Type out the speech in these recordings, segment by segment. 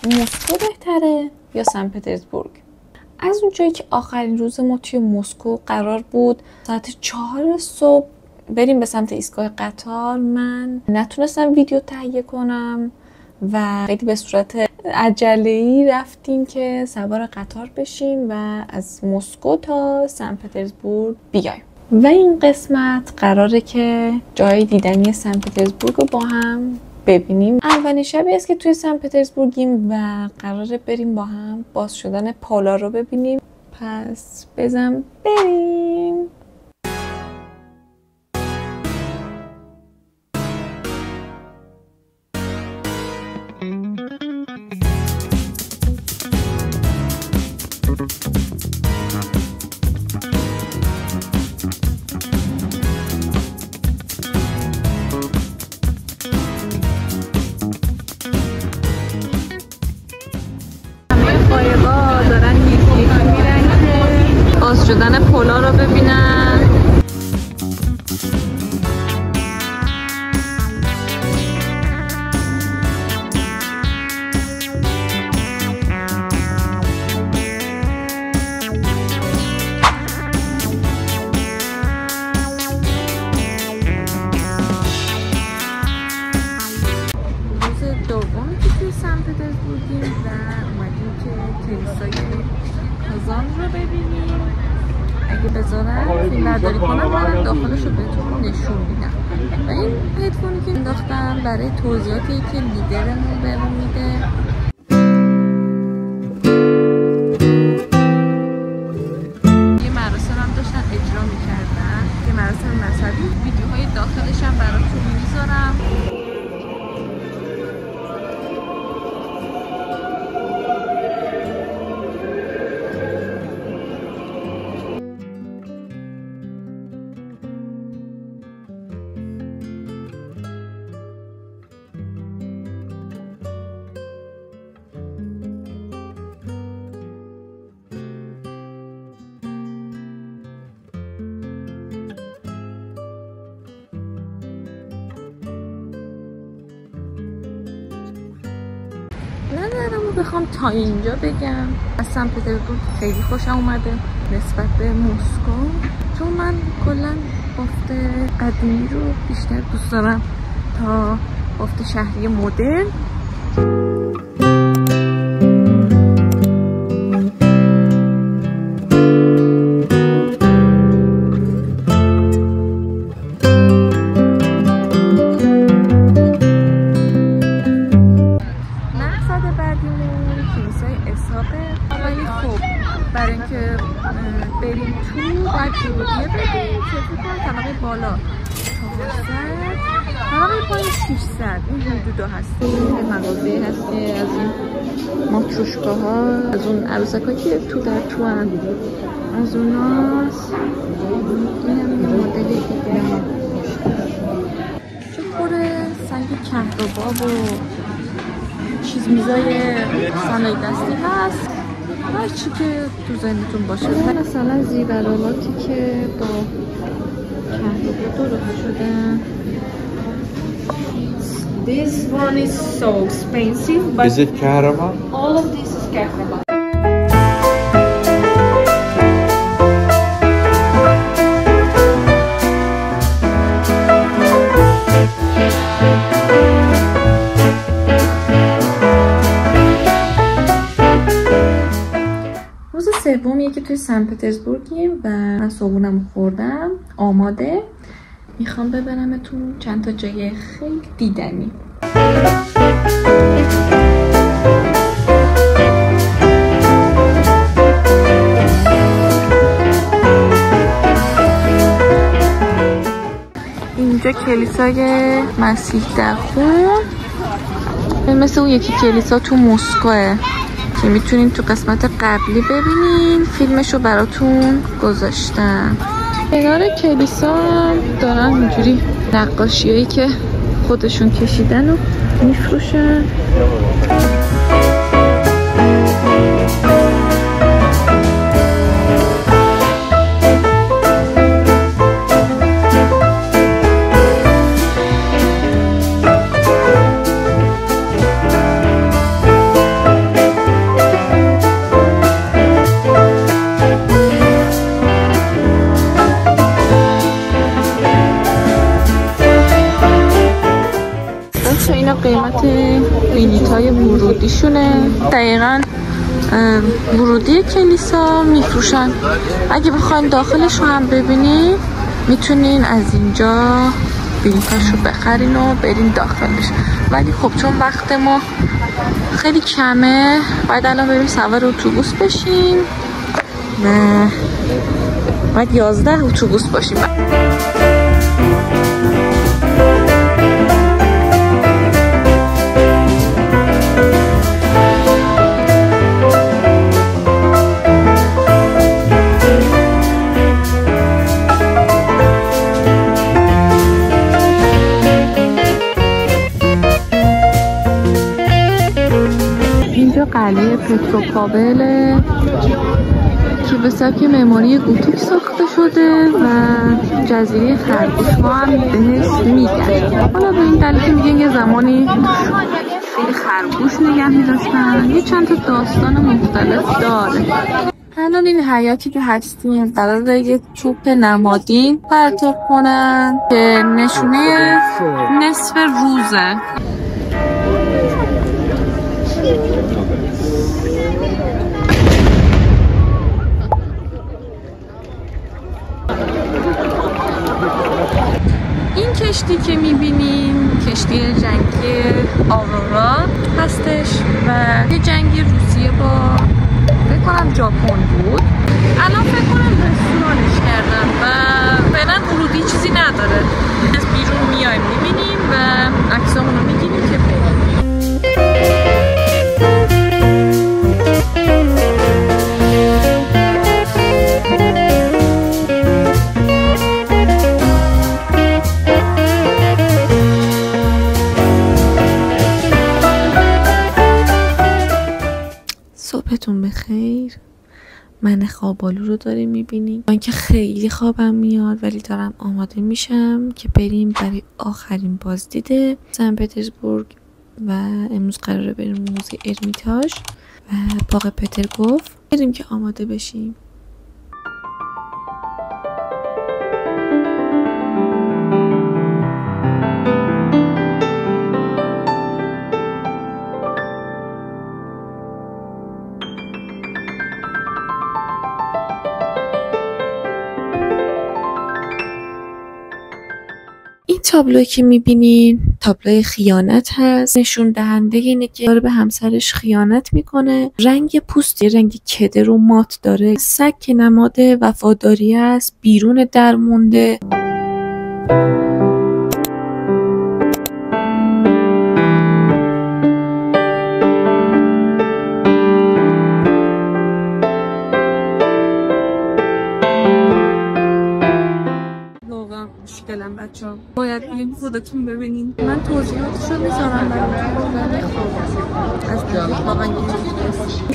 مسکو بهتره یا سن پترزبورگ؟ از اونجایی که آخرین روز ما توی مسکو قرار بود ساعت 4 صبح بریم به سمت ایستگاه قطار، من نتونستم ویدیو تهیه کنم و خیلی به صورت عجله‌ای رفتیم که سوار قطار بشیم و از مسکو تا سن پترزبورگ بیایم و این قسمت قراره که جای دیدنی سن پترزبورگ رو با هم ببینیم. اولین شبی است که توی سن پترزبورگیم و قراره بریم با هم باز شدن پولار رو ببینیم. پس بزن بریم. دارن یکی میرن که باز شدن پولا رو ببینن. روز دوم که توی سن پترزبورگیم و اومدیم که کلیسای کازان رو ببینیم. اگه بذارم فیلم برداری کنم من داخلش رو بهتون نشون میدم. و این هدفونی که انداختم برای توضیحاتی که لیدرمون بهمون میده. یه مراسم هم داشتن اجرا میکردن، یه مراسم مذهبی. ویدیوهای داخلش هم براتون میذارم. ندارم و بخوام تا اینجا بگم از سن پترزبورگ خیلی خوشم اومده نسبت به مسکو، چون من کلا بافت قدیمی رو بیشتر دوست دارم تا بافت شهری مدرن. برای اینکه بریم تو باید ورودیه بدیم که فکر کنم طبقه بالا 400 طبقه پایین 600 این حدودا هست. این مغازه هست که از این ماتروشکاها، از اون عروسک‌هایی که تو در تو هم از اوناست. این هم یه مدل دیگه چه خوره سنگ کهربا و چیز میزای صنایع دستی هست، هر چی که تو ذهنتون باشه. مثلا زیبرالاتی که با کهربا درست شدن. This one is so expensive, but is it Kahraba? All of this is Kahraba. سومیه که توی سن پترزبورگیم و من صبحونم خوردم آماده. میخوام ببرمتون چند تا جای خیلی دیدنی. اینجا کلیسای مسیح در خون، مثل اون یکی کلیسا تو مسکوه که میتونین تو قسمت قبلی ببینین. فیلمشو براتون گذاشتم. کنار کلیسا دارن اینجوری نقاشیایی که خودشون کشیدن و میفروشن. ورودیشونه. دقیقاً ورودی کلیسا میفروشن. اگه بخواین داخلش رو هم ببینین میتونین از اینجا بلیطاش رو بخرین و برین داخلش. ولی خب چون وقت ما خیلی کمه باید الان بریم سوار اتوبوس بشیم و باید 11 اتوبوس باشیم. اینجا قلعه پتروپاوله که به سبک معماری گوتیک ساخته شده و جزیره خرگوش‌ها هم بهش میگن. حالا به این دلیل که میگن یه زمانی خیلی خرگوش نگه می‌داشتن. یه چند تا داستان مختلف داره. الان این حیاتی که هستیم قراره یه توپ نمادین پرتاب کنن که نشونه نصف روزه. این کشتی که میبینیم کشتی جنگی آرورا هستش و یه جنگی روسیه با فکر کنم ژاپن بود. الان فکر کنم رستورانش کردن و فعلا ورودی چیزی نداره. از بیرون میایم میبینیم و عکسامون رو میگیریم که بریم. صبحتون بخیر. من خوابالو رو داریم میبینیم. من که خیلی خوابم میاد ولی دارم آماده میشم که بریم برای آخرین بازدید سن پترزبورگ و امروز قراره بریم موزه ارمیتاژ و باغ پترگوف. بریم که آماده بشیم. این تابلویی که میبینین تابلوی خیانت هست. نشون دهنده اینه که داره به همسرش خیانت میکنه. رنگ پوست یه رنگ کده رو مات داره. سگ که نماد وفاداری است بیرون در مونده. مشکلم بچه‌ها باید بیاین خودتون ببینین. من توضیحاتش رو میذارم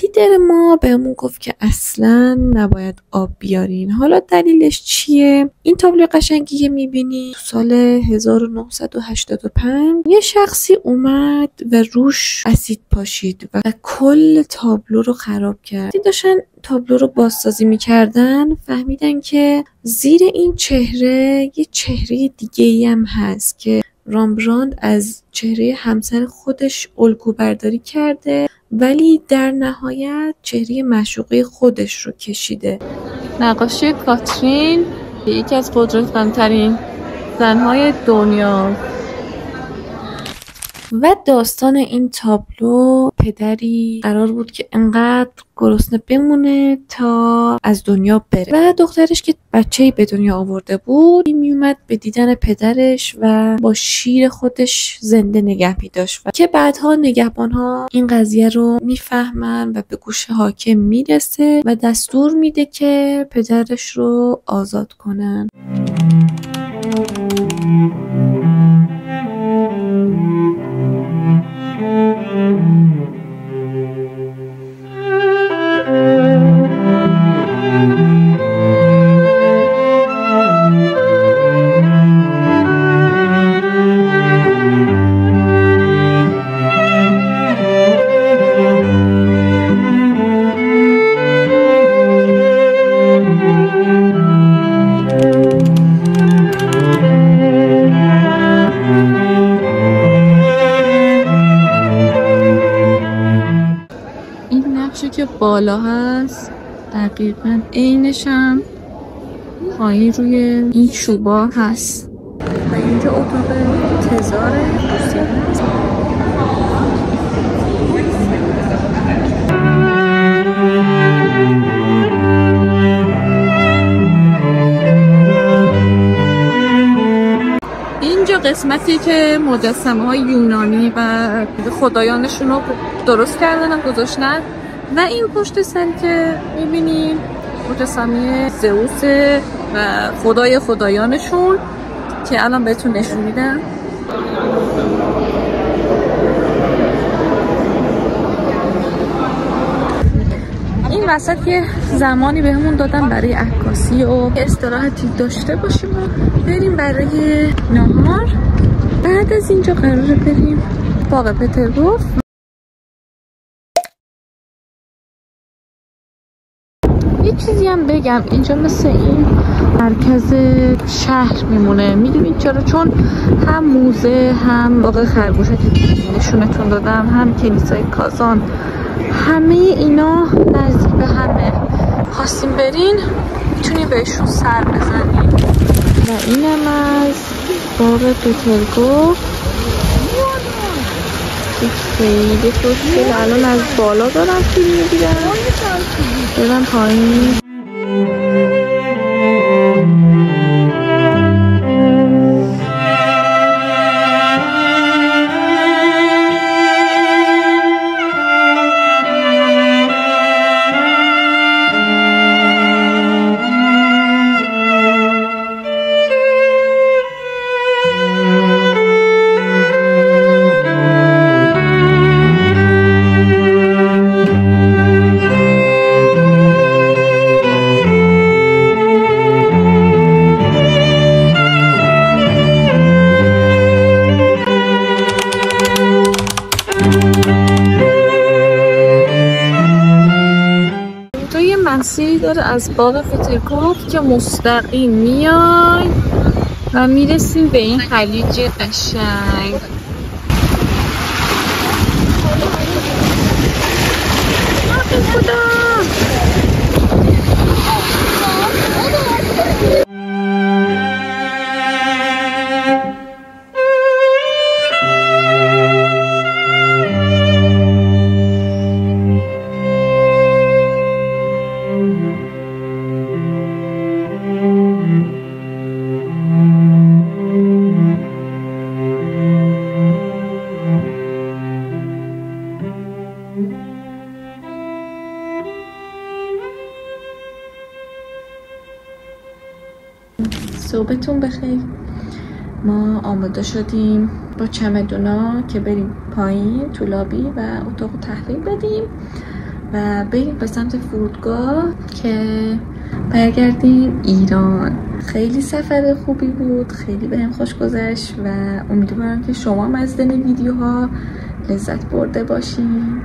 لیدر ما بهمون گفت که اصلا نباید آب بیارین. حالا دلیلش چیه؟ این تابلو قشنگی که میبینی تو سال 1985 یه شخصی اومد و روش اسید پاشید و کل تابلو رو خراب کرد. داشتن تابلو رو بازسازی میکردن فهمیدن که زیر این چهره یه چهره دیگه‌ای هم هست که رامبراند از چهره همسر خودش الگو برداری کرده ولی در نهایت چهره معشوقه خودش رو کشیده. نقاشی کاترین یکی از قدرتمندترین زنهای دنیا. و داستان این تابلو پدری قرار بود که انقدر گرسنه بمونه تا از دنیا بره و دخترش که بچه‌ای به دنیا آورده بود میومد به دیدن پدرش و با شیر خودش زنده نگه می‌داشت و که بعدها نگهبان‌ها این قضیه رو میفهمن و به گوش حاکم میرسه و دستور میده که پدرش رو آزاد کنن. بخشی که بالا هست دقیقا عینش هم پایین روی این چوبا هست و اینجا اتاق انتظار دوستیان هست. اینجا قسمتی که مجسمه های یونانی و خدایانشون رو درست کردن و گذاشتن و این پشت سر که میبینین مجسمه زئوس و خدایانشون که الان بهتون نشون میدم. این وسط یه زمانی بهمون دادن برای عکاسی و استراحتی داشته باشیم و بریم برای نهار. بعد از اینجا قراره بریم باغ پترگوف. یه چیزی هم بگم، اینجا مثل این مرکز شهر میمونه. میدونید چرا؟ چون هم موزه، هم باغ خرگوشه که نشونتون دادم، هم کلیسای کازان، همه اینا نزدیک به همه. خواستیم برین میتونی بهشون سر بزنیم. و اینم از باغ پترگوف خیلی خوشگل. الان از بالا دارم فیلم میگیرم، برم پایین. مسیری داره از باغ پترگوف که مستقیم میای و میرسیم به این خلیج قشنگ. خدا صبحتون بخیر. ما آماده شدیم با چمدونا که بریم پایین تو لابی و اتاق تحویل بدیم و بریم به سمت فرودگاه که برگردیم ایران. خیلی سفر خوبی بود، خیلی بهم خوش گذشت و امیدوارم که شما هم از دیدن ویدیوها لذت برده باشین.